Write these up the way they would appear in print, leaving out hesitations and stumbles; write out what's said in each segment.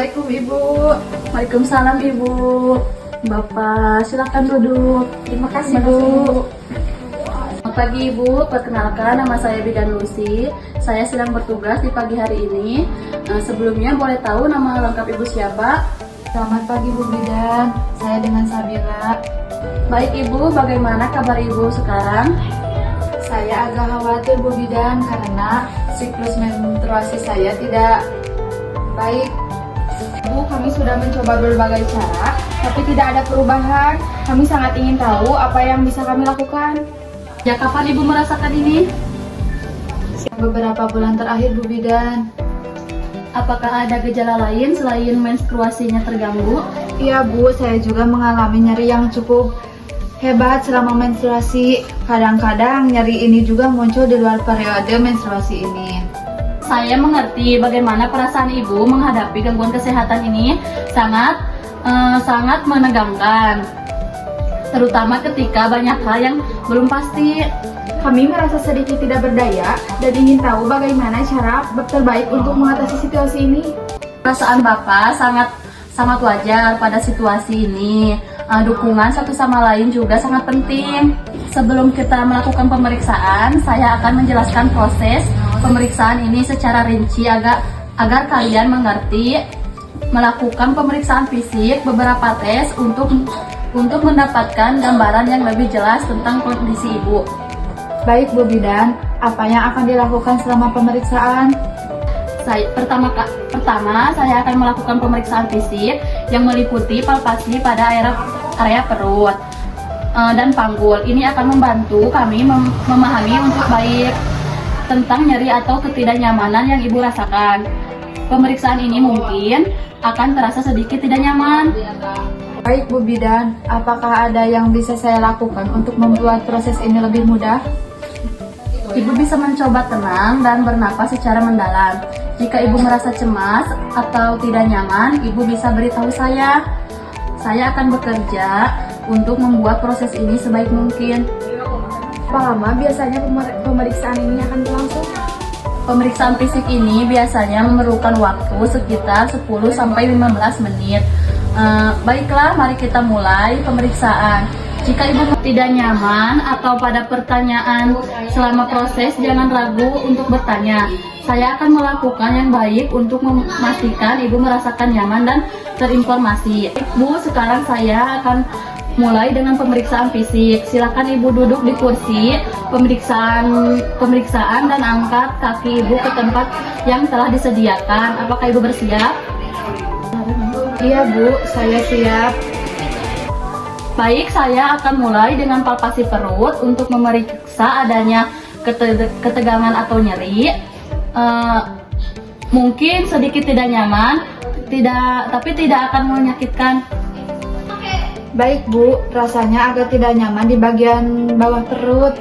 Assalamualaikum Ibu. Waalaikumsalam Ibu. Bapak silakan duduk. Terima kasih Bu. Selamat pagi Ibu, perkenalkan nama saya Bidan Lucy. Saya sedang bertugas di pagi hari ini. Sebelumnya boleh tahu nama lengkap Ibu siapa? Selamat pagi Bu Bidan, saya dengan Sabira. Baik Ibu, bagaimana kabar Ibu sekarang? Saya agak khawatir Bu Bidan karena siklus menstruasi saya tidak baik. Bu, kami sudah mencoba berbagai cara, tapi tidak ada perubahan. Kami sangat ingin tahu apa yang bisa kami lakukan. Ya kapan Ibu merasakan ini? Beberapa bulan terakhir Bu Bidan. Apakah ada gejala lain selain menstruasinya terganggu? Iya Bu, saya juga mengalami nyeri yang cukup hebat selama menstruasi. Kadang-kadang nyeri ini juga muncul di luar periode menstruasi ini. Saya mengerti bagaimana perasaan Ibu menghadapi gangguan kesehatan ini sangat menegangkan, terutama ketika banyak hal yang belum pasti. Kami merasa sedikit tidak berdaya dan ingin tahu bagaimana cara terbaik untuk mengatasi situasi ini. Perasaan Bapak sangat wajar pada situasi ini. Dukungan satu sama lain juga sangat penting. Sebelum kita melakukan pemeriksaan, saya akan menjelaskan proses pemeriksaan ini secara rinci agar kalian mengerti. Melakukan pemeriksaan fisik, beberapa tes untuk mendapatkan gambaran yang lebih jelas tentang kondisi Ibu. Baik Bu Bidan, apa yang akan dilakukan selama pemeriksaan? Pertama, saya akan melakukan pemeriksaan fisik yang meliputi palpasi pada area perut dan panggul. Ini akan membantu kami memahami untuk baik tentang nyeri atau ketidaknyamanan yang Ibu rasakan. Pemeriksaan ini mungkin akan terasa sedikit tidak nyaman. Baik Bu Bidan, apakah ada yang bisa saya lakukan untuk membuat proses ini lebih mudah? Ibu bisa mencoba tenang dan bernapas secara mendalam. Jika Ibu merasa cemas atau tidak nyaman, Ibu bisa beritahu saya. Saya akan bekerja untuk membuat proses ini sebaik mungkin. Berapa lama biasanya pemeriksaan ini akan berlangsung? Pemeriksaan fisik ini biasanya memerlukan waktu sekitar 10-15 menit. Baiklah, mari kita mulai pemeriksaan. Jika Ibu tidak nyaman atau pada pertanyaan selama proses, jangan ragu untuk bertanya. Saya akan melakukan yang baik untuk memastikan Ibu merasakan nyaman dan terinformasi. Bu, sekarang saya akan mulai dengan pemeriksaan fisik. Silakan Ibu duduk di kursi pemeriksaan dan angkat kaki Ibu ke tempat yang telah disediakan. Apakah Ibu bersiap? Iya Bu, saya siap. Baik, saya akan mulai dengan palpasi perut untuk memeriksa adanya ketegangan atau nyeri. Mungkin sedikit tidak nyaman, tapi tidak akan menyakitkan. Baik Bu, rasanya agak tidak nyaman di bagian bawah perut.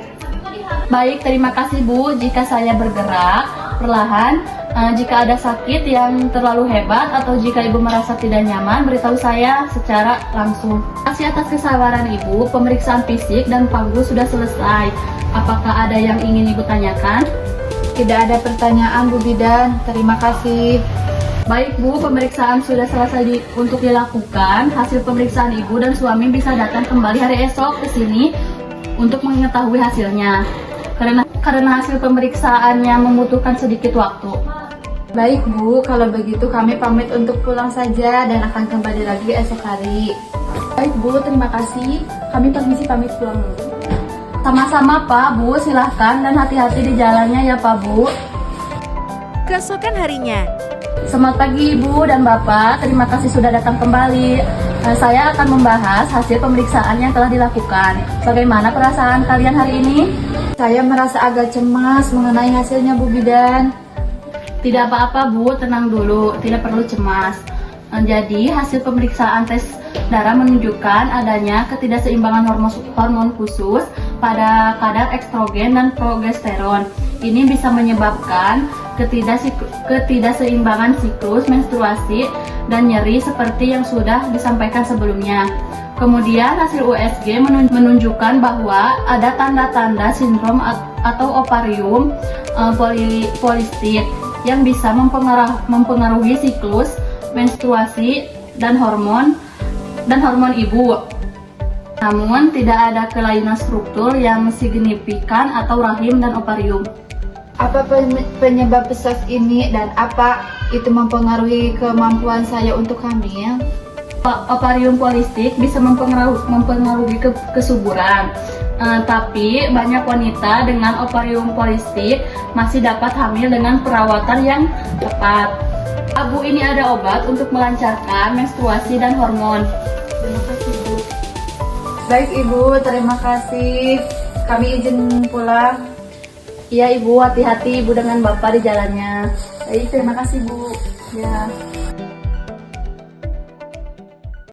Baik, terima kasih Bu. Jika saya bergerak perlahan, jika ada sakit yang terlalu hebat atau jika Ibu merasa tidak nyaman, beritahu saya secara langsung. Terima kasih atas kesabaran Ibu. Pemeriksaan fisik dan panggul sudah selesai. Apakah ada yang ingin Ibu tanyakan? Tidak ada pertanyaan Bu Bidan, terima kasih. Baik Bu, pemeriksaan sudah selesai untuk dilakukan. Hasil pemeriksaan Ibu dan suami bisa datang kembali hari esok ke sini untuk mengetahui hasilnya. Karena hasil pemeriksaannya membutuhkan sedikit waktu. Baik Bu, kalau begitu kami pamit untuk pulang saja dan akan kembali lagi esok hari. Baik Bu, terima kasih. Kami permisi pamit pulang dulu. Sama-sama Pak, Bu, silahkan dan hati-hati di jalannya ya Pak Bu. Keesokan harinya. Selamat pagi Ibu dan Bapak, terima kasih sudah datang kembali. Saya akan membahas hasil pemeriksaan yang telah dilakukan. Bagaimana perasaan kalian hari ini? Saya merasa agak cemas mengenai hasilnya Bu Bidan. Tidak apa-apa Bu, tenang dulu, tidak perlu cemas. Jadi hasil pemeriksaan tes darah menunjukkan adanya ketidakseimbangan hormon khusus pada kadar estrogen dan progesteron. Ini bisa menyebabkan ketidakseimbangan siklus menstruasi dan nyeri seperti yang sudah disampaikan sebelumnya. Kemudian hasil USG menunjukkan bahwa ada tanda-tanda sindrom atau ovarium polistit yang bisa mempengaruhi siklus menstruasi dan hormon ibu. Namun tidak ada kelainan struktur yang signifikan atau rahim dan ovarium. Apa penyebab PCOS ini dan apa itu mempengaruhi kemampuan saya untuk hamil? Ovarium polistik bisa mempengaruhi kesuburan. Tapi banyak wanita dengan ovarium polistik masih dapat hamil dengan perawatan yang tepat. Bu, ini ada obat untuk melancarkan menstruasi dan hormon. Terima kasih, Bu. Baik, Ibu, terima kasih. Kami izin pulang. Iya Ibu, hati-hati Ibu dengan Bapak di jalannya. Baik, terima kasih Bu. Ya.